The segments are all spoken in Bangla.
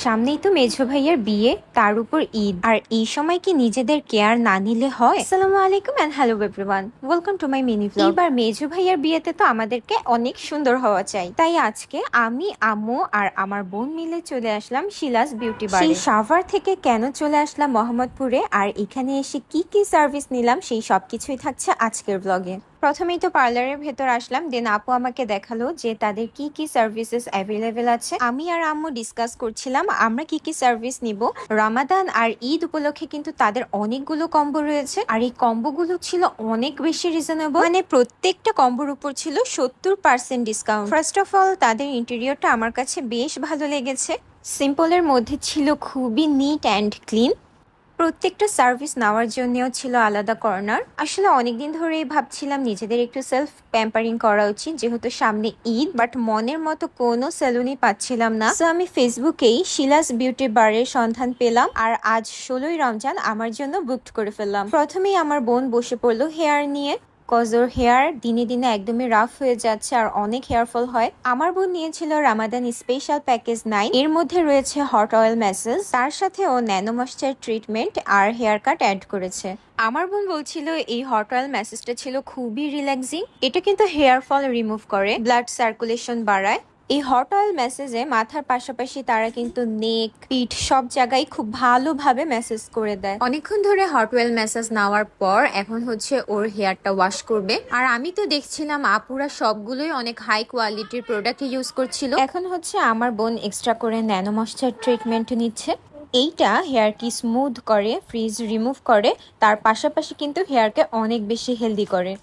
সামনেই তো মেঝো ভাইয়ার বিয়ে, তার উপর ঈদ। আর এই সময় কি নিজেদের কেয়ার না নিলে হয়? আসসালামু আলাইকুম and hello everyone, welcome to my mini blog. এবার মেঝো ভাইয়ার বিয়েতে তো আমাদেরকে অনেক সুন্দর হওয়া চাই, তাই আজকে আমি, আম্মু আর আমার বোন মিলে চলে আসলাম শিলাস বিউটি বারে। সেই সাভার থেকে কেন চলে আসলাম মোহাম্মদপুরে, আর এখানে এসে কি কি সার্ভিস নিলাম, সেই সবকিছুই থাকছে আজকের ব্লগে। প্রথমেই তো পার্লারের ভেতর আসলাম, দেন আপু আমাকে দেখালো যে তাদের কি কি সার্ভিসেস অ্যাভেলেবেল আছে। আমি আর আম্মু ডিসকাস করছিলাম আমরা কি কি সার্ভিস নিব। রমাদান আর ঈদ উপলক্ষে কিন্তু তাদের অনেকগুলো কম্বো রয়েছে, আর এই কম্বোগুলো ছিল অনেক বেশি রিজনেবল, মানে প্রত্যেকটা কম্বোর উপর ছিল 70% ডিসকাউন্ট। ফার্স্ট অফ অল তাদের ইন্টেরিয়রটা আমার কাছে বেশ ভালো লেগেছে। সিম্পলের মধ্যে ছিল খুবই নিট অ্যান্ড ক্লিন। প্রত্যেকটা সার্ভিস নেওয়ার জন্যও ছিল আলাদা কর্নার। আসলে অনেকদিন ধরেই ভাবছিলাম নিজেদের একটু সেলফ প্যাম্পারিং করা উচিত, যেহেতু সামনে ঈদ, বাট মনের মতো কোনো সেলুনই পাচ্ছিলাম না। সো আমি ফেসবুকেই শিলাস বিউটি বারের সন্ধান পেলাম, আর আজ 16ই রমজান আমার জন্য বুকড করে ফেললাম। প্রথমেই আমার বোন বসে পড়লো হেয়ার নিয়ে, কজ ওর হেয়ার দিনে দিনে একদমই রাফ হয়ে যাচ্ছে আর অনেক হেয়ার ফল হয়। আমার বোন নিয়েছিল রামাদান স্পেশাল প্যাকেজ 9, এর মধ্যে রয়েছে হট অয়েল ম্যাসেজ, তার সাথে ও ন্যানো ময়েশ্চার ট্রিটমেন্ট আর হেয়ার কাট অ্যাড করেছে। আমার বোন বলছিল এই হট অয়েল ম্যাসেজটা ছিল খুবই রিল্যাক্সিং, এটা কিন্তু হেয়ার ফল রিমুভ করে, ব্লাড সার্কুলেশন বাড়ায়। এই হট অয়েল ম্যাসেজে মাথার পাশাপাশি তারা কিন্তু নেক, পিঠ সব জায়গায় খুব ভালোভাবে ম্যাসেজ করে দেয়। অনেকক্ষণ ধরে হট অয়েল ম্যাসেজ নেওয়ার পর এখন হচ্ছে ওর হেয়ারটা ওয়াশ করবে। আর আমি তো দেখছিলাম আপুরা সবগুলোই অনেক হাই কোয়ালিটির প্রোডাক্ট ইউজ করছিল। এখন হচ্ছে আমার বোন এক্সট্রা করে ন্যানো ময়েশ্চার ট্রিটমেন্ট নিচ্ছে। এইটা হেয়ারকে স্মুথ করে, ফ্রিজ রিমুভ করে, তার পাশাপাশি কিন্তু হেয়ারকে অনেক বেশি হেলদি করে।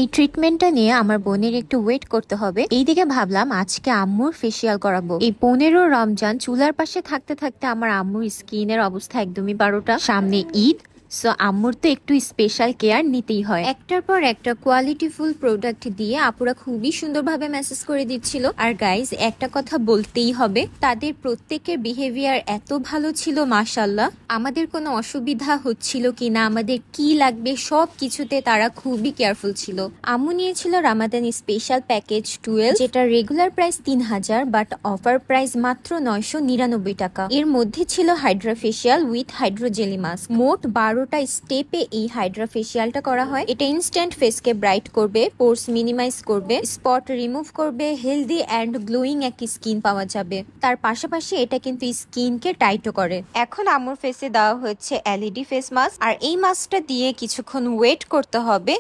এই ট্রিটমেন্টটা নিয়ে আমার বোনের একটু ওয়েট করতে হবে, এইদিকে ভাবলাম আজকে আম্মুর ফেসিয়াল করাবো। এই 15 রমজান চুলার পাশে থাকতে থাকতে আমার আম্মুর স্কিনের অবস্থা একদমই 12টা। সামনে ঈদ, সো আম্মুর তো একটু স্পেশাল কেয়ার নিতেই হয়। একটার পর একটা কোয়ালিটিফুল প্রোডাক্ট দিয়ে আপুরা খুবই সুন্দরভাবে মেসেজ করে দিচ্ছিল। আর গাইজ একটা কথা বলতেই হবে, তাদের প্রত্যেকের বিহেভিয়ার এত ভালো ছিল মাশাআল্লাহ। আমাদের কোনো অসুবিধা হচ্ছিল কিনা, আমাদের কি লাগবে সব কিছুতে তারা খুবই কেয়ারফুল ছিল। আম্মু নিয়েছিল রামাদান স্পেশাল প্যাকেজ 12, যেটা regular price 3000 but offer price মাত্র 999 টাকা। এর মধ্যে ছিল হাইড্রা ফেসিয়াল উইথ হাইড্রোজেলি মাস্ক। মোট 12টা স্টেপে এই হাইড্রা ফেসিয়ালটা করা হয়। এটা ইনস্ট্যান্ট ফেসকে ব্রাইট করবে, পোরস মিনিমাইজ করবে, স্পট রিমুভ করবে, হেলদি অ্যান্ড গ্লোয়িং এক স্কিন পাওয়া যাবে। তার পাশাপাশি এটা কিন্তু স্কিনকে টাইটও করে। এখন আম্মুর ফেসে দেওয়া হচ্ছে এলইডি ফেস মাস্ক, আর এই মাস্কটা দিয়ে কিছুক্ষণ ওয়েট করতে হবে,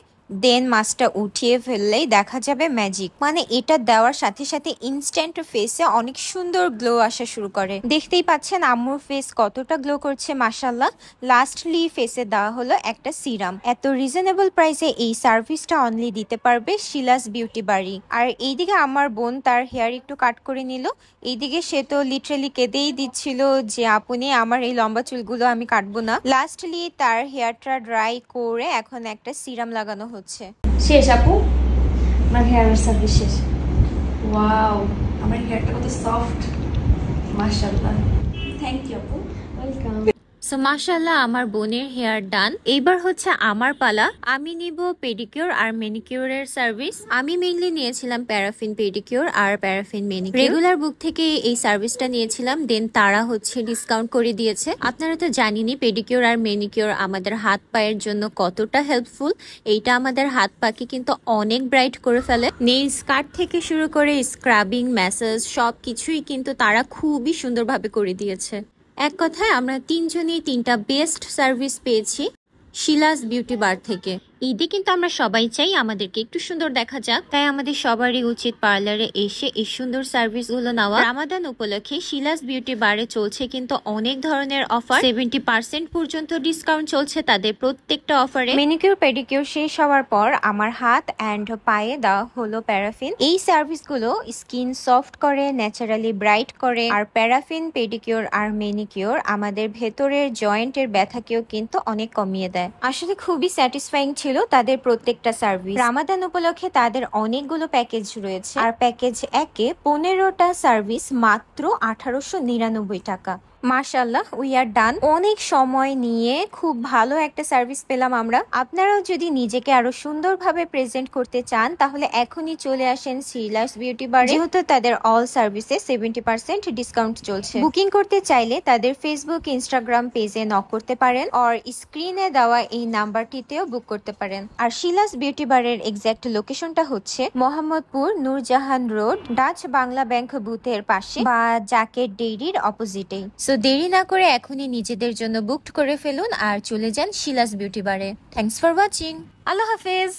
দেন মাস্কটা উঠিয়ে ফেললেই দেখা যাবে ম্যাজিক। মানে এটা দেওয়ার সাথে সাথে ইনস্ট্যান্ট ফেসে অনেক সুন্দর গ্লো আসা শুরু করে। দেখতেই পাচ্ছেন আম্মুর ফেস কতটা গ্লো করছে মাশাআল্লাহ। লাস্টলি ফেসে দেওয়া হলো একটা সিরাম। এত রিজনেবল প্রাইসে এই সার্ভিসটা অনলি দিতে পারবে শিলাস বিউটি বাড়ি। আর এইদিকে আমার বোন তার হেয়ার একটু কাট করে নিল, এইদিকে সে তো লিটারালি কেঁদেই দিচ্ছিল যে আপনি আমার এই লম্বা চুলগুলো আমি কাটবো না। লাস্টলি তার হেয়ারটা ড্রাই করে এখন একটা সিরাম লাগানো হচ্ছে। শেষ আপু, আমার হেয়ার সার্ভিস শেষ। ওয়াও, আমার হেয়ারটা কত সফট, মাশাআল্লাহ। থ্যাংক ইউ আপু, ওয়েলকাম। সো মাশাআল্লাহ আমার বোনের হেয়ার ডান। এইবার হচ্ছে আমার পালা, আমি নিব পেডিকিউর আর ম্যানিকিউরের সার্ভিস। আমি মেইনলি নিয়েছিলাম প্যারাফিন পেডিকিউর আর প্যারাফিন ম্যানিকিউর। রেগুলার বুক থেকে এই সার্ভিসটা নিয়েছিলাম, দেন তারা হচ্ছে ডিসকাউন্ট করে দিয়েছে। আপনারা তো জানেনই পেডিকিউর আর ম্যানিকিউর আমাদের হাত পায়ের জন্য কতটা হেল্পফুল। এইটা আমাদের হাত পাকে কিন্তু অনেক ব্রাইট করে ফেলে। নেইল কাট থেকে শুরু করে স্ক্রাবিং, ম্যাসাজ সবকিছুই কিন্তু তারা খুবই সুন্দরভাবে করে দিয়েছে। এক কথায় আমরা তিনজনই 3টা বেস্ট সার্ভিস পেয়েছি শিলাস বিউটি বার থেকে। ঈদে কিন্তু আমরা সবাই চাই আমাদেরকে একটু সুন্দর দেখা যাক, তাই আমাদের সবারই উচিত পার্লারে এসে এই সুন্দর সার্ভিস গুলো নেওয়া। রামাদান উপলক্ষে শিলাস বিউটি বারে চলছে কিন্তু অনেক ধরনের অফার, 70% পর্যন্ত ডিসকাউন্ট চলছে তাদের প্রত্যেকটা অফারে। ম্যানিকিউর পেডিকিউর শেষ হওয়ার পর আমার হাত অ্যান্ড পায়ে দেওয়া হলো প্যারাফিন। এই সার্ভিস গুলো স্কিন সফট করে, ন্যাচারালি ব্রাইট করে। আর প্যারাফিন পেডিকিউর আর ম্যানিকিউর আমাদের ভেতরের জয়েন্টের ব্যথাকেও কিন্তু অনেক কমিয়ে দেয়। আসলে খুবই স্যাটিসফাইং ছিল তাদের প্রত্যেকটা সার্ভিস। রামাদান উপলক্ষে তাদের অনেকগুলো প্যাকেজ রয়েছে, আর প্যাকেজ 1-এ 15টা সার্ভিস মাত্র 1899 টাকা। মাশাআল্লাহ, উই আর ডান। অনেক সময় নিয়ে খুব ভালো একটা সার্ভিস পেলাম আমরা। আপনারাও যদি নিজেকে আরো সুন্দরভাবে প্রেজেন্ট করতে চান তাহলে এখনই চলে আসেন শিলাস বিউটি বারে, যেহেতু তাদের অল সার্ভিসে 70% ডিসকাউন্ট চলছে। বুকিং করতে চাইলে তাদের ফেসবুক ইনস্টাগ্রাম পেজে নক করতে পারেন, আর স্ক্রিনে দেওয়া এই নাম্বারটিতেও বুক করতে পারেন। আর শিলাস বিউটি বারের এক্সাক্ট লোকেশনটা হচ্ছে Mohammadpur Nurjahan road, Dutch Bangla bank বুথের পাশে বা জাকেট ডেইরির অপোজিটে। সো দেরি না করে এখনই নিজেদের জন্য বুকড করে ফেলুন আর চলে যান শিলাস বিউটি বারে। Thanks for watching. আল্লাহ হাফেজ।